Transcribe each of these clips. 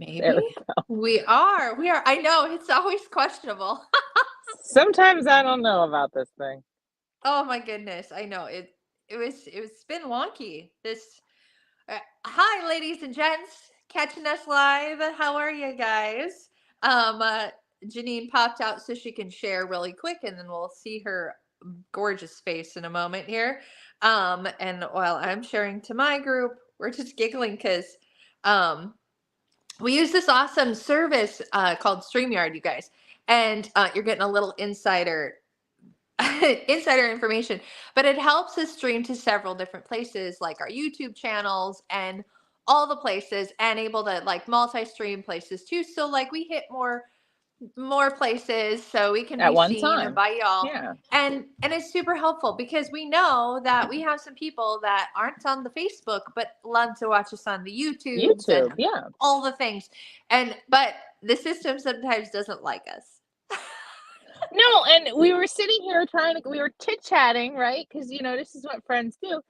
There Maybe we go. we are. We are. I know it's always questionable. Sometimes I don't know about this thing. Oh my goodness. I know it. It's been wonky. This. Hi, ladies and gents, catching us live. How are you guys? Um, uh, Janine popped out so she can share really quick, and then we'll see her gorgeous face in a moment here. And while I'm sharing to my group, we're just giggling because um, we use this awesome service called StreamYard, you guys, and you're getting a little insider insider information, but it helps us stream to several different places like our YouTube channels and all the places, and able to like multi-stream places too, so like we hit more places so we can At be one seen time. by y'all. Yeah. And it's super helpful because we know that we have some people that aren't on the Facebook but love to watch us on the YouTubes and YouTube. Yeah. all the things. And but the system sometimes doesn't like us. No, and we were sitting here we were chit chatting, right? Because, this is what friends do.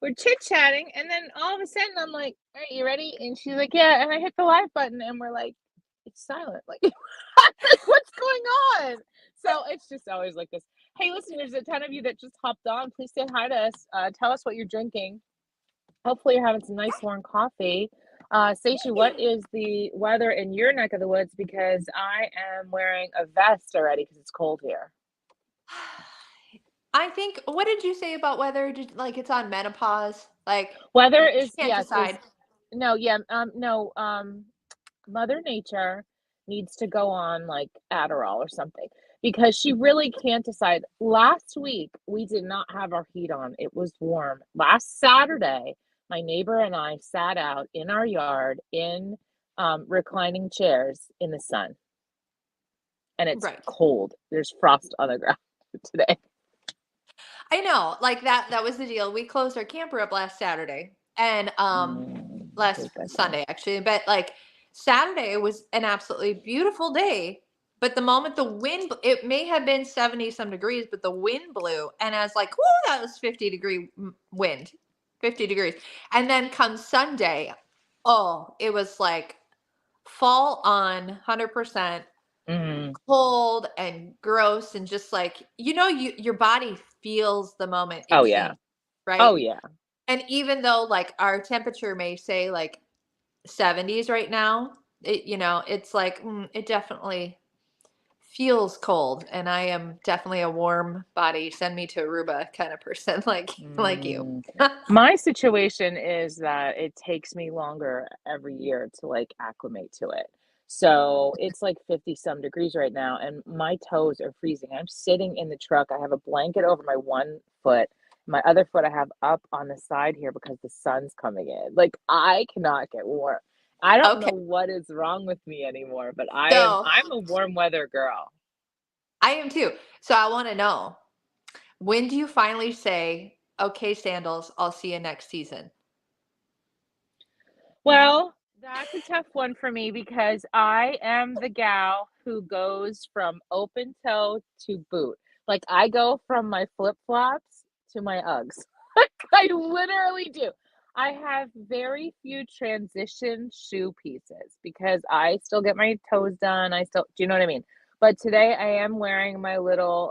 We're chit chatting, and then all of a sudden I'm like, "All right, you ready?" And she's like, "Yeah." And I hit the live button, and we're like, it's silent. Like, like what's going on? So it's just always like this. Hey, listen, there's a ton of you that just hopped on. Please say hi to us. Tell us what you're drinking. Hopefully, you're having some nice warm coffee. Seishi, what is the weather in your neck of the woods? Because I am wearing a vest already because it's cold here. I think, what did you say about whether like it's on menopause? Like Weather she is, can't yes, decide. no, yeah, no, Mother Nature needs to go on like Adderall or something because she really can't decide. Last week, we did not have our heat on. It was warm. Last Saturday, my neighbor and I sat out in our yard in reclining chairs in the sun, and it's Right. cold. There's frost on the ground today. I know, like that was the deal. We closed our camper up last Saturday and last Hate that day. Sunday actually, but like Saturday was an absolutely beautiful day. But the moment the wind, it may have been 70 some degrees, but the wind blew, and I was like, "Whoo, that was 50-degree wind, 50 degrees." And then come Sunday, oh, it was like fall on 100%, Mm-hmm. cold and gross, and just like your body feels the moment Oh instant, yeah. right? Oh yeah. And even though like our temperature may say like 70s right now, it's like it definitely feels cold, and I am definitely a warm body, send me to Aruba kind of person, like you. Mm. My situation is that it takes me longer every year to like acclimate to it. So it's like 50 some degrees right now, and my toes are freezing. I'm sitting in the truck. I have a blanket over my one foot. My other foot I have up on the side here because the sun's coming in. Like I cannot get warm. I don't Okay, know what is wrong with me anymore, but so I'm a warm weather girl. I am too. So I want to know, when do you finally say, okay, Sandals, I'll see you next season? Well, that's a tough one for me because I am the gal who goes from open toe to boot. Like I go from my flip-flops to my Uggs. I literally do. I have very few transition shoe pieces because I still get my toes done. Do you know what I mean? But today I am wearing my little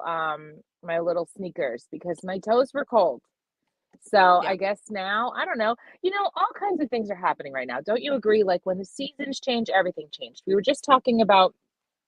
sneakers because my toes were cold. So Yeah. I guess now, I don't know, all kinds of things are happening right now. Don't you agree? Like when the seasons change, everything changed. We were just talking about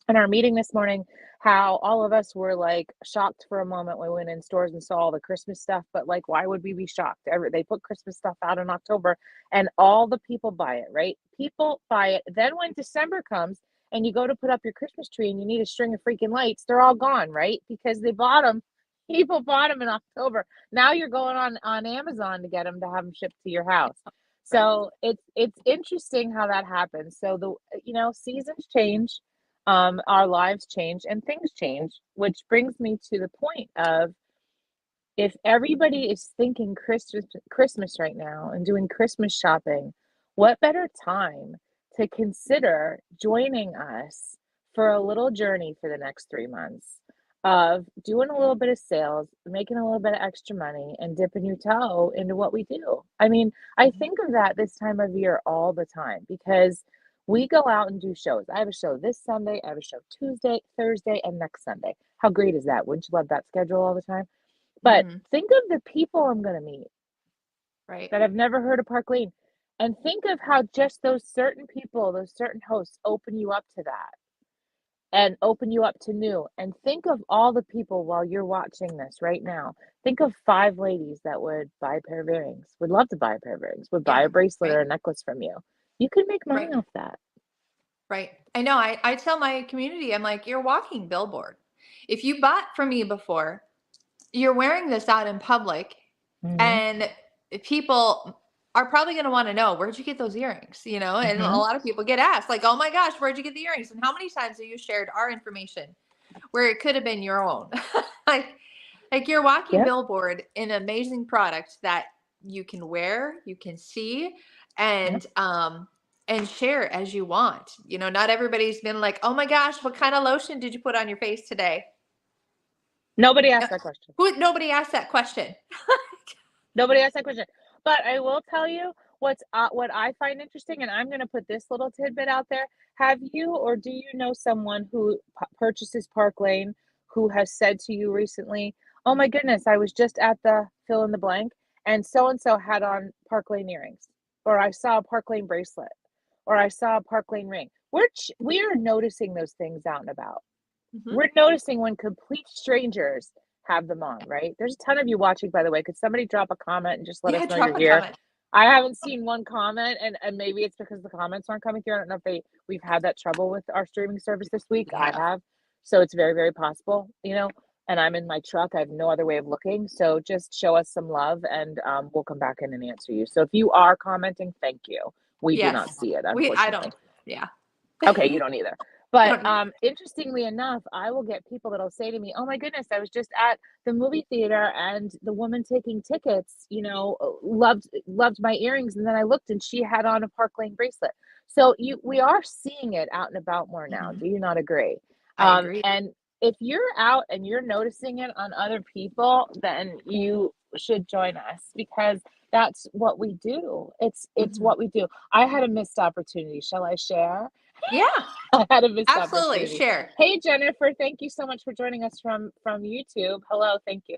in our meeting this morning how all of us were like shocked for a moment when we went in stores and saw all the Christmas stuff. But like, why would we be shocked? They put Christmas stuff out in October and all the people buy it, right? People buy it. Then when December comes and you go to put up your Christmas tree and you need a string of freaking lights, they're all gone, right? Because they bought them. People bought them in October. Now you're going on Amazon to get them to have them shipped to your house. Right. So it's interesting how that happens. So seasons change, our lives change and things change, which brings me to the point of if everybody is thinking Christmas right now and doing Christmas shopping, what better time to consider joining us for a little journey for the next 3 months of doing a little bit of sales, making a little bit of extra money, and dipping your toe into what we do. I mean, I Mhm. think of that this time of year all the time because We go out and do shows. I have a show this Sunday, I have a show Tuesday, Thursday, and next Sunday. How great is that? Wouldn't you love that schedule all the time? But Mhm. think of the people I'm gonna meet Right. that have never heard of Park Lane, and think of how just those certain people, those certain hosts open you up to that and open you up to new. And think of all the people while you're watching this right now. Think of 5 ladies that would buy a pair of earrings, would love to buy a pair of earrings, would buy Yeah. a bracelet or Right. a necklace from you. You can make money Right. off that. Right. I know. I tell my community, I'm like, you're a walking billboard. If you bought from me before, you're wearing this out in public, Mhm, and people are probably going to want to know, where'd you get those earrings? And a mhm. lot of people get asked, like, oh my gosh, where'd you get the earrings? And how many times have you shared our information where it could have been your own? like, like you're a walking Yep, billboard, an amazing product that you can wear, you can see, yep. and share as you want. Not everybody's been like, oh my gosh, what kind of lotion did you put on your face today? Nobody Uh, asked that question. Nobody asked that question. Nobody asked that question. But I will tell you what I find interesting, and I'm gonna put this little tidbit out there. Have you or do you know someone who purchases Park Lane who has said to you recently, "Oh my goodness, I was just at the fill in the blank, and so had on Park Lane earrings," or "I saw a Park Lane bracelet," or "I saw a Park Lane ring." We are noticing those things out and about. Mhm. We're noticing when complete strangers have them on, right? There's a ton of you watching, by the way. Could somebody drop a comment and just let us Yeah, know drop you're a here? comment. I haven't seen one comment, and maybe it's because the comments aren't coming through. I don't know if we've had that trouble with our streaming service this week. We I have. have, so it's very, very possible, And I'm in my truck. I have no other way of looking. So just show us some love, and we'll come back in and answer you. So if you are commenting, thank you. We do not Yes. see it, I don't. unfortunately. Yeah. Okay, you don't either. I But, don't either. interestingly enough, I will get people that'll say to me, "Oh my goodness, I was just at the movie theater and the woman taking tickets, loved my earrings, and then I looked and she had on a Park Lane bracelet." So we are seeing it out and about more now. Mhm. Do you not agree? I agree. And if you're out and you're noticing it on other people, then you should join us because that's what we do. It's Mhm. what we do. I had a missed opportunity. Shall I share? Yeah, I had a missed absolutely. opportunity. Share. Hey, Jennifer, thank you so much for joining us from YouTube. Hello, thank you.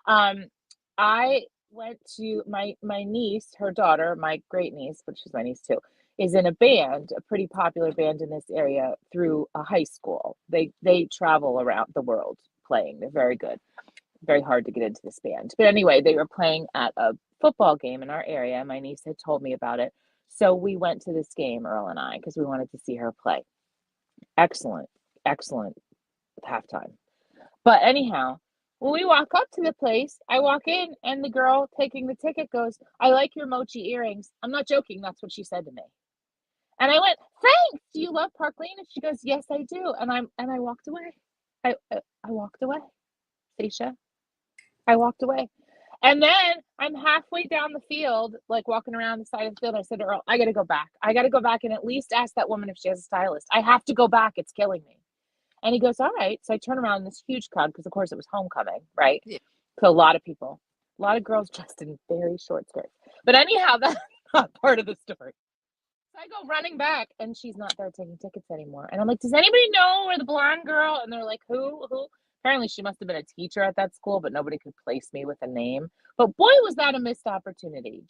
Um, I went to my niece, her daughter, my great niece, but she's my niece too, is in a band, a pretty popular band in this area through a high school. They travel around the world playing. They're very good. Very hard to get into this band. But anyway, they were playing at a football game in our area. My niece had told me about it. So we went to this game, Earl and I, because we wanted to see her play. Excellent, excellent halftime. But anyhow, when we walk up to the place, I walk in and the girl taking the ticket goes, "I like your mochi earrings." I'm not joking. That's what she said to me. And I went, "Thanks. Do you love Park Lane?" And she goes, "Yes, I do." And I walked away. I walked away, Stacia. I walked away. And then I'm halfway down the field, like walking around the side of the field. I said to Earl, "I got to go back. I got to go back and at least ask that woman if she has a stylist. I have to go back. It's killing me." And he goes, "All right." So I turn around in this huge crowd because, of course, it was homecoming, right? Yeah. So a lot of people, a lot of girls dressed in very short skirts. But anyhow, that's not part of the story. So I go running back, and she's not there taking tickets anymore. And I'm like, "Does anybody know where the blonde girl?" And they're like, "Who? Who?" Apparently, she must have been a teacher at that school, but nobody could place me with a name. But boy, was that a missed opportunity.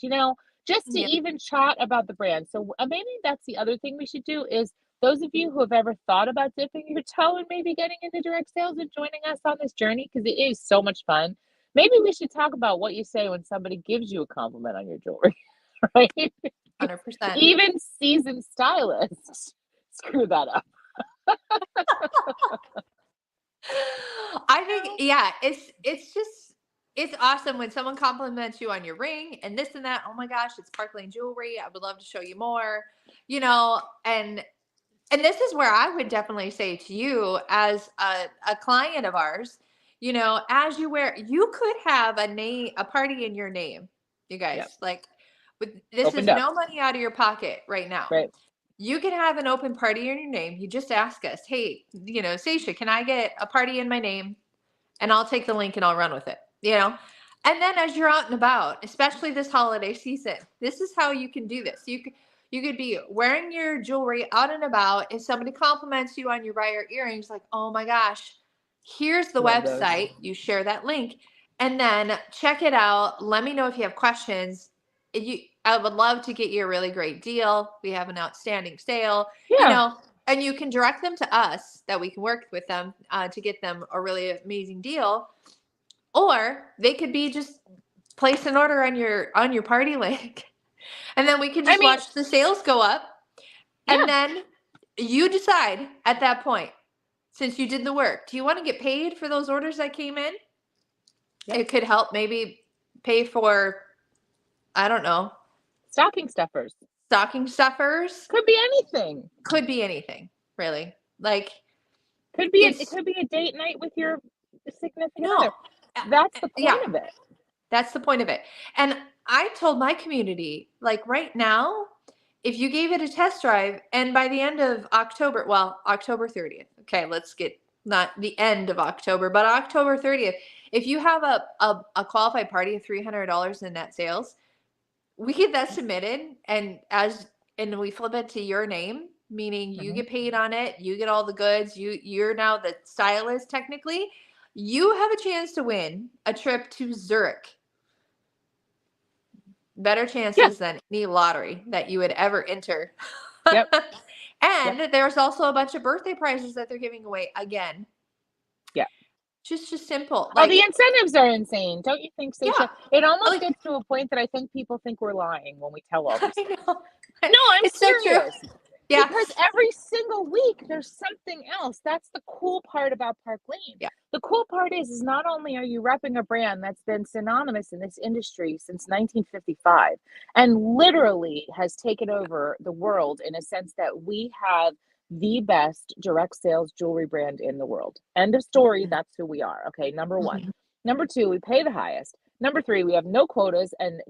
Just to Yeah. even chat about the brand. So maybe that's the other thing we should do is those of you who have ever thought about dipping your toe and maybe getting into direct sales and joining us on this journey because it is so much fun. Maybe we should talk about what you say when somebody gives you a compliment on your jewelry, right? 100%. Even seasoned stylists screw that up. I think, yeah, it's awesome when someone compliments you on your ring and this and that. Oh my gosh, it's Park Lane jewelry. I would love to show you more. And this is where I would definitely say to you as a client of ours, as you could have a party in your name, you Yep. guys. Like, this Opened is up. no money out of your pocket right now. Right. You can have an open party in your name. You just ask us, hey, Stacia, can I get a party in my name? And I'll take the link and I'll run with it. And then as you're out and about, especially this holiday season, this is how you can do this. You could be wearing your jewelry out and about. If somebody compliments you on your buyer earrings, like, oh my gosh, here's the Love those. website. You share that link and then check it out. Let me know if you have questions. I would love to get you a really great deal. We have an outstanding sale, Yeah. and you can direct them to us that we can work with them to get them a really amazing deal. Or they could be just place an order on your party link. And then we can just watch the sales go up. Yeah. And then you decide at that point, since you did the work, do you want to get paid for those orders that came in? Yep. It could help maybe pay for, I don't know. Stocking stuffers. Stocking stuffers. Could be anything. Could be anything, really. Like, it could be a date night with your significant other. That's the point of it. That's the point of it. And I told my community, like right now, if you gave it a test drive and by the end of October, well, October 30th, okay, let's get not the end of October, but October 30th, if you have a qualified party of $300 in net sales, we get that submitted and we flip it to your name, meaning you get paid on it, you get all the goods, you're now the stylist technically. You have a chance to win a trip to Zurich. Better chances than any lottery that you would ever enter. Yep. And there's also a bunch of birthday prizes that they're giving away again. Yeah. Just simple. Like, the incentives are insane. Don't you think, Stacia? Yeah. It almost gets to a point that I think people think we're lying when we tell all this. No, I'm serious. So true. Yeah. Because every single week there's something else. That's the cool part about Park Lane. Yeah. The cool part is not only are you repping a brand that's been synonymous in this industry since 1955 and literally has taken over the world in a sense that we have the best direct sales jewelry brand in the world. End of story. That's who we are. Okay. Number one. Number two, we pay the highest. Number three, we have no quotas and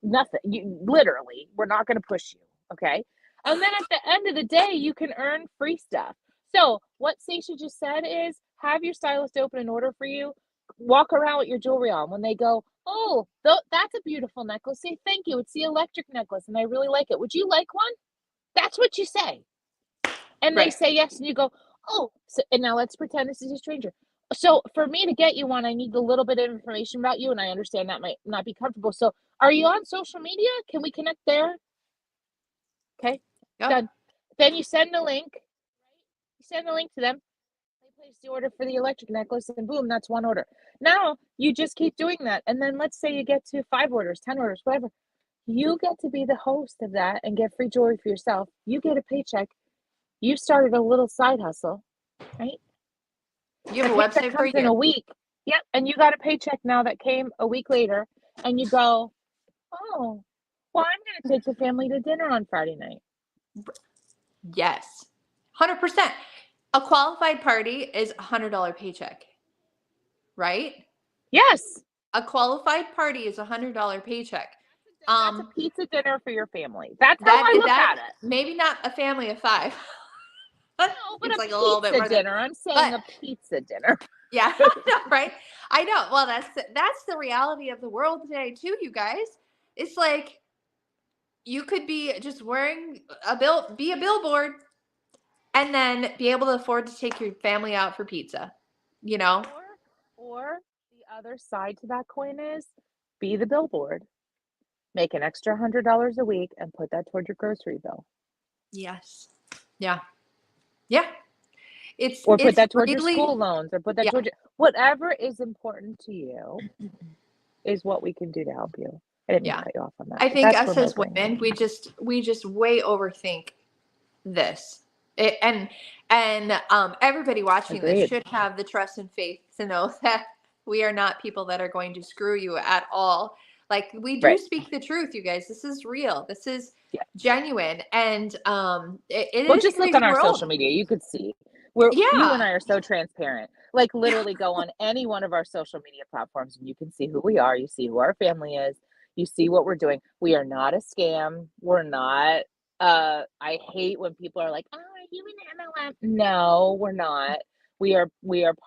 nothing. Literally, we're not going to push you. Okay. And then at the end of the day, you can earn free stuff. So what Stacia just said is have your stylist open an order for you, walk around with your jewelry on. When they go, oh, that's a beautiful necklace, say thank you. It's the electric necklace and I really like it. Would you like one? That's what you say. And they say yes. And you go, oh, and now let's pretend this is a stranger. So for me to get you one, I need a little bit of information about you. And I understand that might not be comfortable. So are you on social media? Can we connect there? Okay. Done. Then you send a link. You send a link to them. They place the order for the electric necklace and boom, that's one order. Now you just keep doing that. And then let's say you get to 5 orders, 10 orders, whatever. You get to be the host of that and get free jewelry for yourself. You get a paycheck. You started a little side hustle, right? You have a website for in a week. Yep. And you got a paycheck now that came a week later. And you go, oh, well, I'm going to take the family to dinner on Friday night. Yes. 100%. A qualified party is $100 paycheck, right? Yes. A qualified party is $100 paycheck. That's a pizza dinner for your family. That's how I look at it. Maybe not a family of 5. No, but it's a little bit more dinner. I'm saying a pizza dinner. Yeah, right. I know. Well, that's the reality of the world today too, you guys. It's like you could be just wearing be a billboard, and then be able to afford to take your family out for pizza. Or the other side to that coin is be the billboard, make an extra $100 a week, and put that toward your grocery bill. Yes. Yeah. Yeah. Put that towards your school loans, or put that towards whatever is important to you is what we can do to help you. I didn't cut you off on that. I think us as women, we just way overthink this. And everybody watching this should have the trust and faith to know that we are not people that are going to screw you at all. Like, we do speak the truth, you guys. This is real. This is genuine. And it is just look on our social media. You could see. You and I are so transparent. Like, literally go on any one of our social media platforms and you can see who we are. You see who our family is. You see what we're doing. We are not a scam. We're not. I hate when people are like, oh, are you an MLM? No, we're not. We are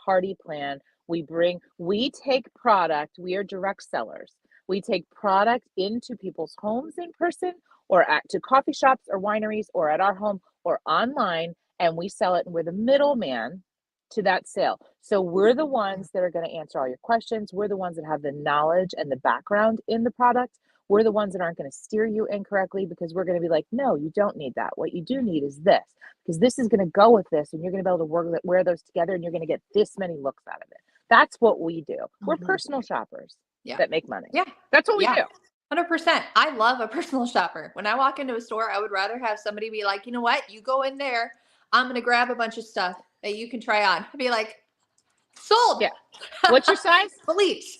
Party Plan. We take product. We are direct sellers. We take product into people's homes in person or to coffee shops or wineries or at our home or online, and we sell it, and we're the middleman to that sale. So we're the ones that are going to answer all your questions. We're the ones that have the knowledge and the background in the product. We're the ones that aren't going to steer you incorrectly, because we're going to be like, no, you don't need that. What you do need is this, because this is going to go with this, and you're going to be able to wear those together, and you're going to get this many looks out of it. That's what we do. We're personal shoppers that make money. Yeah. That's what we do. 100%. I love a personal shopper. When I walk into a store, I would rather have somebody be like, you know what? You go in there. I'm going to grab a bunch of stuff that you can try on. I'd be like, sold. Yeah. What's your size? Please.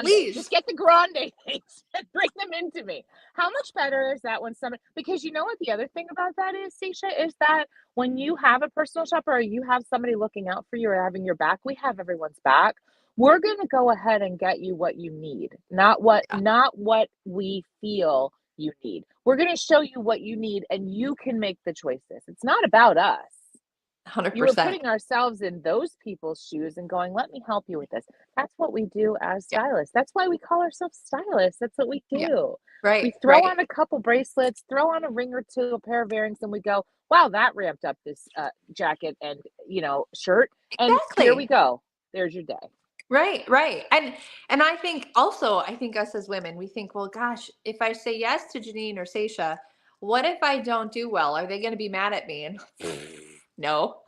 Please. Just get the grande things and bring them into me. How much better is that when somebody, because you know what the other thing about that is, Sasha, is that when you have a personal shopper or you have somebody looking out for you or having your back, we have everyone's back. We're going to go ahead and get you what you need, not what we feel you need. We're going to show you what you need, and you can make the choices. It's not about us. 100%. You were putting ourselves in those people's shoes and going, let me help you with this. That's what we do as stylists. That's why we call ourselves stylists. That's what we do. Yeah. Right. We throw on a couple bracelets, throw on a ring or two, a pair of earrings, and we go, wow, that ramped up this jacket and, shirt. And here we go. There's your day. Right. And I think us as women, we think, well, gosh, if I say yes to Janine or Sasha, what if I don't do well? Are they going to be mad at me? And no.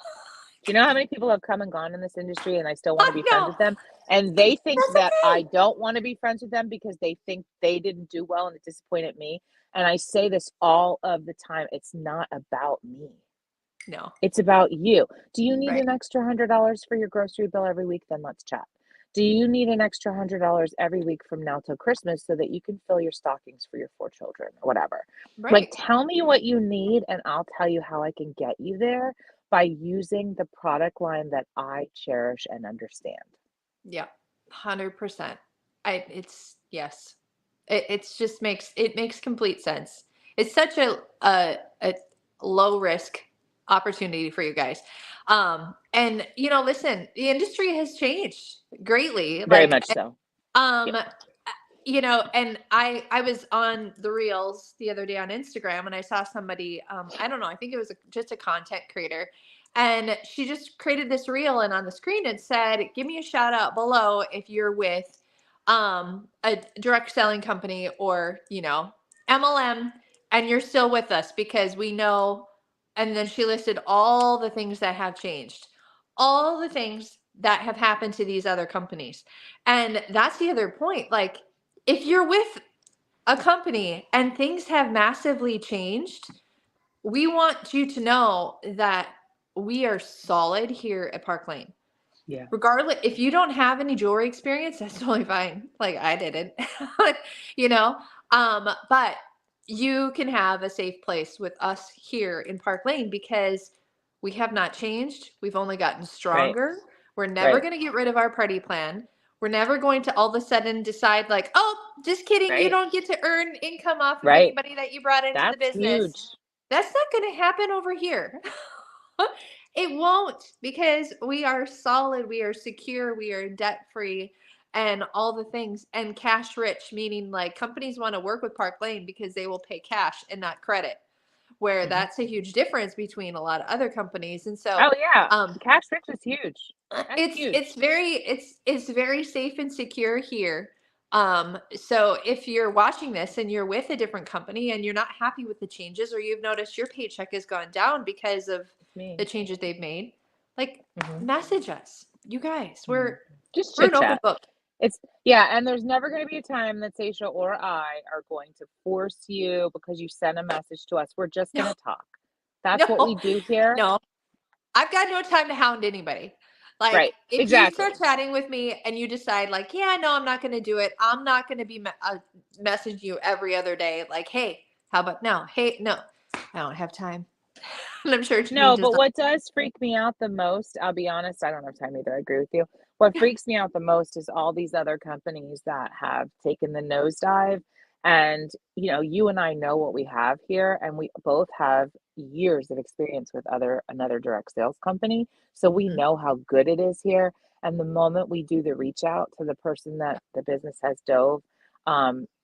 Do you know how many people have come and gone in this industry, and I still want to be friends with them? And they think that I don't want to be friends with them because they think they didn't do well and it disappointed me. And I say this all of the time. It's not about me. No. It's about you. Do you need an extra $100 for your grocery bill every week? Then let's chat. Do you need an extra $100 every week from now till Christmas so that you can fill your stockings for your 4 children or whatever? Right. Like, tell me what you need, and I'll tell you how I can get you there by using the product line that I cherish and understand. Yeah, 100%. It just makes complete sense. It's such a low risk opportunity for you guys. And listen, the industry has changed greatly. Very much so. And I was on the reels the other day on Instagram, and I saw somebody, I don't know, I think it was just a content creator, and she just created this reel, and on the screen it said, give me a shout out below if you're with a direct selling company or MLM, and you're still with us, because we know. And then she listed all the things that have changed, all the things that have happened to these other companies. And that's the other point. Like, if you're with a company and things have massively changed, we want you to know that we are solid here at Park Lane. Yeah. Regardless, if you don't have any jewelry experience, that's totally fine. Like, I didn't, but you can have a safe place with us here in Park Lane, because we have not changed. We've only gotten stronger. Right. We're never going to get rid of our party plan. We're never going to all of a sudden decide like, oh, just kidding. Right. You don't get to earn income off of anybody that you brought into the business. Huge. That's not going to happen over here. It won't, because we are solid. We are secure. We are debt free. And all the things, and cash rich, meaning like companies want to work with Park Lane because they will pay cash and not credit, where that's a huge difference between a lot of other companies. And so, cash rich is huge. It's very safe and secure here. So if you're watching this and you're with a different company and you're not happy with the changes, or you've noticed your paycheck has gone down because of the changes they've made, like message us, you guys. We're an open book. And there's never going to be a time that Sasha or I are going to force you because you sent a message to us. We're just going to talk. That's what we do here. No, I've got no time to hound anybody. Like, if you start chatting with me and you decide like, yeah, no, I'm not going to do it. I'm not going to be message you every other day. Like, hey, how about no? Hey, no, I don't have time. And I'm sure. No, but what does freak me out the most, I'll be honest, I don't have time either. I agree with you. What freaks me out the most is all these other companies that have taken the nosedive. And, you and I know what we have here, and we both have years of experience with another direct sales company. So we know how good it is here. And the moment we do the reach out to the person that the business has dove,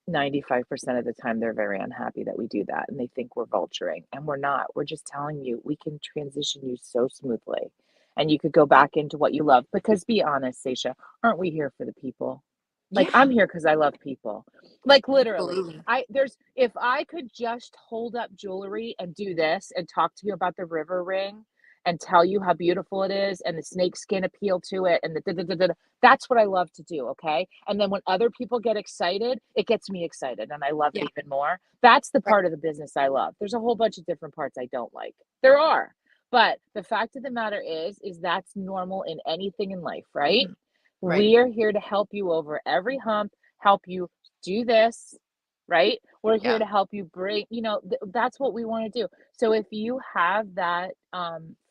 95% of the time, they're very unhappy that we do that, and they think we're vulturing, and we're not. We're just telling you, we can transition you so smoothly, and you could go Yeah. back into what you love. Because be honest, Seisha, aren't we here for the people? Like, Yeah. I'm here because I love people. Like, literally. Absolutely. If I could just hold up jewelry and do this and talk to you about the river ring and tell you how beautiful it is and the snake skin appeal to it and the da, da, da, da, da, that's what I love to do, okay? And then when other people get excited, it gets me excited and I love it Yeah. even more. That's the Right. part of the business I love. There's a whole bunch of different parts I don't like. There are. But the fact of the matter is that's normal in anything in life, right? Mhm. Right. We are here to help you over every hump, help you do this, right? We're here Yeah. to help you bring, that's what we want to do. So if you have that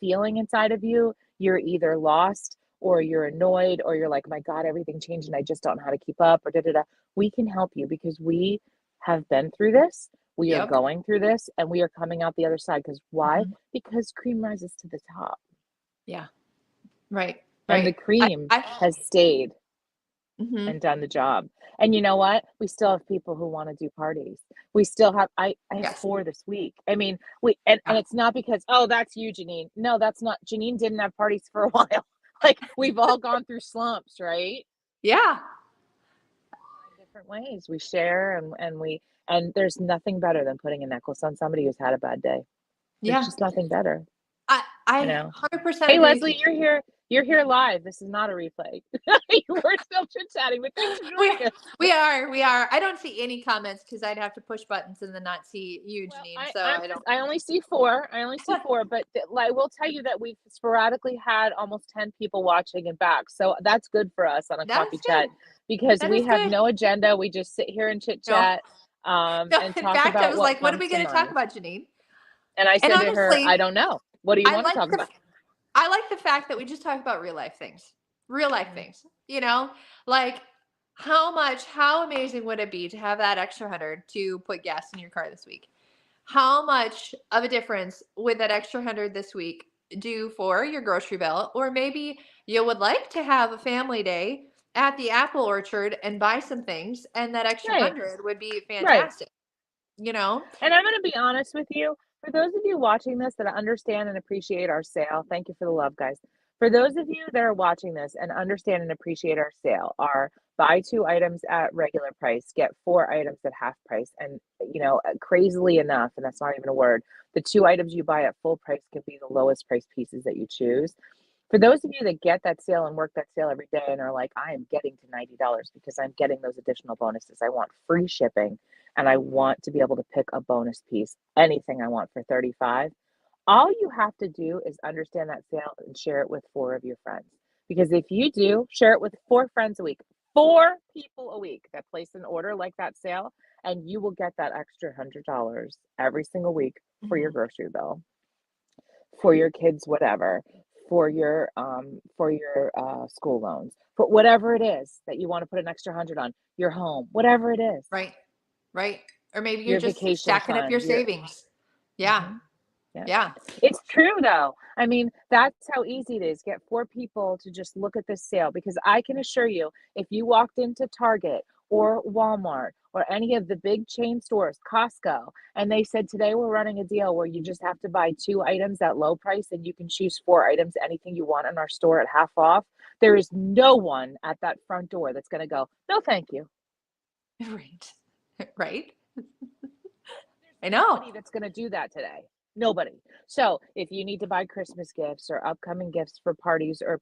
feeling inside of you, you're either lost or you're annoyed or you're like, my God, everything changed and I just don't know how to keep up or da da da. We can help you because we have been through this. We are Yep. going through this and we are coming out the other side. Because why? Mhm. Because cream rises to the top Yeah. Right. and the Right. cream I has stayed Mhm. and done the job. And you know what? We still have people who want to do parties. We still have I have Yes. 4 this week. I mean, and Yeah. it's not because, "Oh, that's you, Janine." No, that's not Janine didn't have parties for a while. Like, we've all gone through slumps, right? Yeah. Find different ways. We share and there's nothing better than putting a necklace on somebody who's had a bad day. There's Yeah. just nothing better, I you know? 100% Hey, agree with Leslie, you. you're here. You're here live. This is not a replay. We're still chit-chatting, but thanks for We joining us. we are. I don't see any comments because I'd have to push buttons and then not see you, Well, Janine. I So I'm I don't. just I only see 4. I only see 4, but I will tell you that we've sporadically had almost 10 people watching and back. So that's good for us on a That coffee is chat good. because That we is have good. no agenda. We just sit here and chit No, chat no. and In talk fact, I about was what like, "What are comes we to going to talk mind. about, Janine?" And I And said to her, I honestly, don't know. What do you I want to like talk about? I like the fact that we just talk about real life things. Real life Mhm. things. You know, like how amazing would it be to have that extra 100 to put gas in your car this week? How much of a difference would that extra 100 this week do for your grocery bill? Or maybe you would like to have a family day at the apple orchard and buy some things, and that extra Right. 100 would be Right. fantastic, you know? And I'm going to be honest with you. For those of you watching this that understand and appreciate our sale, thank you for the love, guys. For those of you that are watching this and understand and appreciate our sale, our buy 2 items at regular price, get 4 items at half price. And, crazily enough, and that's not even a word, the 2 items you buy at full price can be the lowest price pieces that you choose. For those of you that get that sale and work that sale every day and are like, I am getting to $90 because I'm getting those additional bonuses. I want free shipping and I want to be able to pick a bonus piece, anything I want for 35. All you have to do is understand that sale and share it with 4 of your friends. Because if you do, share it with 4 friends a week, 4 people a week that place an order like that sale, and you will get that extra $100 every single week for your Mhm. grocery bill, for your kids, whatever, for your school loans, for whatever it is that you want to put an extra 100 on, your home, whatever it is, Right. Right. Or maybe you're your just vacation stacking up your fund, your savings. Yeah. mhm. Yeah. Yeah. It's true though. I mean, that's how easy it is. Get 4 people to just look at this sale because I can assure you, if you walked into Target or Walmart or any of the big chain stores, Costco, and they said today we're running a deal where you just have to buy 2 items at low price and you can choose 4 items, anything you want in our store at half off, there is no one at that front door that's going to go, "No, thank you." Right. Right. I There's know. nobody that's going to do that today. Nobody. So if you need to buy Christmas gifts or upcoming gifts for parties or,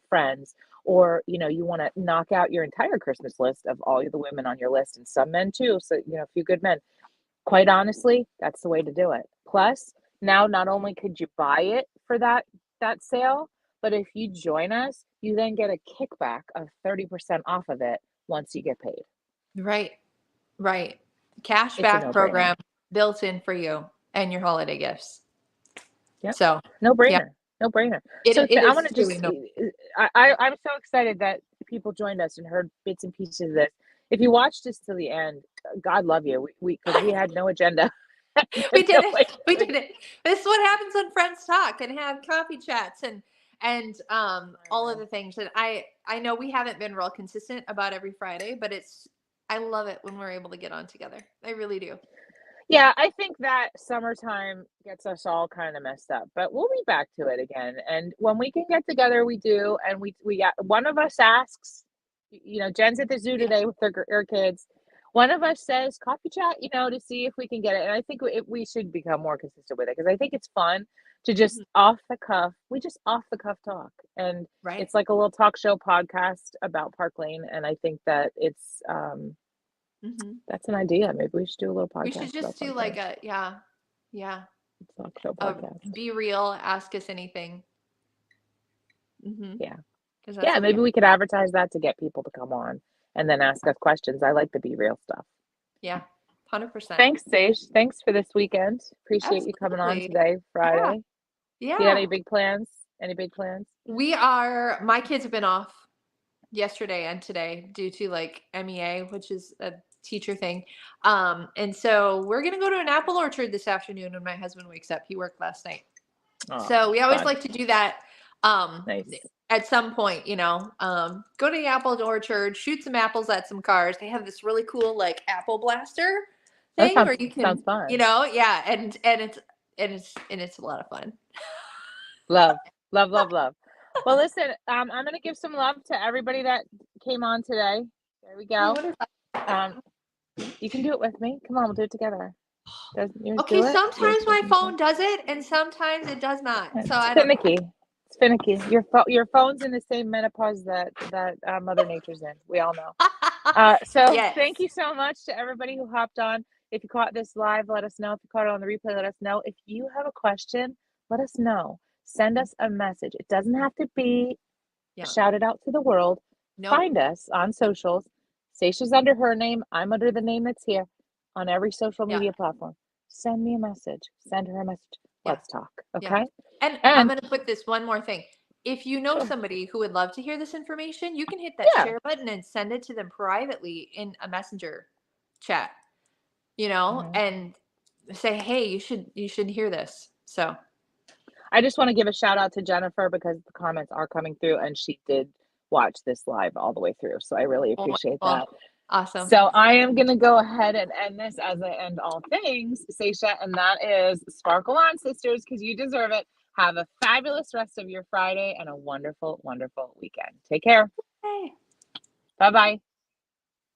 friends, or, you want to knock out your entire Christmas list of all the women on your list and some men too. So, a few good men. Quite honestly, that's the way to do it. Plus, now not only could you buy it for that sale, but if you join us, you then get a kickback of 30% off of it once you get paid. Right. Right. It's a Cashback no-brainer. program built in for you and your holiday gifts. Yep. So, No yeah, brainer. No brainer. So it I is want to truly just, no. I'm so excited that people joined us and heard bits and pieces of this. If you watched this to the end, God love you. Because we had no agenda. We did No it. We agenda. did it. This is what happens when friends talk and have coffee chats and I all of know. the things. And I know we haven't been real consistent about every Friday, but it's I love it when we're able to get on together. I really do. Yeah, I think that summertime gets us all kind of messed up, but we'll be back to it again. And when we can get together, we do. And we got one of us asks, Jen's at the zoo Yeah. today with her kids. One of us says coffee chat, to see if we can get it. And I think we should become more consistent with it because I think it's fun to just off the cuff talk. And Right. it's like a little talk show podcast about Park Lane. And I think that it's that's an idea. Maybe we should do a little podcast. We should just do like a talk show podcast. Be real, ask us anything. Yeah. Yeah, Maybe we could advertise that to get people to come on and then ask us questions. I like the be real stuff. Yeah, 100%. Thanks, Sage. Thanks for this weekend. Appreciate you coming on today, Friday. Yeah. Do you have any big plans? My kids have been off yesterday and today due to like MEA, which is a teacher thing. And so we're going to go to an apple orchard this afternoon when my husband wakes up. He worked last night. So we always like to do that. Nice. At some point, go to the apple orchard, shoot some apples at some cars. They have this really cool like apple blaster thing where you can, sounds fun. and it's a lot of fun. Love. Well, listen, I'm going to give some love to everybody that came on today. There we go. You can do it with me. Come on, we'll do it together. Okay, sometimes my phone does it and sometimes it does not. So it's finicky. It's finicky. Your phone's in the same menopause that Mother Nature's in. We all know. Yes. Thank you so much to everybody who hopped on. If you caught this live, let us know. If you caught it on the replay, let us know. If you have a question, let us know. Send us a message. It doesn't have to be shouted out to the world. Nope. Find us on socials. Seisha's under her name. I'm under the name that's here on every social media platform. Send me a message. Send her a message. Let's talk. Okay. And I'm going to put this one more thing. If you know somebody who would love to hear this information, you can hit that share button and send it to them privately in a messenger chat, and say, hey, you should hear this. So I just want to give a shout out to Jennifer because the comments are coming through and she did watch this live all the way through. So I really appreciate that. Awesome. So I am going to go ahead and end this as I end all things, Seisha, and that is sparkle on, sisters, because you deserve it. Have a fabulous rest of your Friday and a wonderful, wonderful weekend. Take care. Hey. Bye-bye.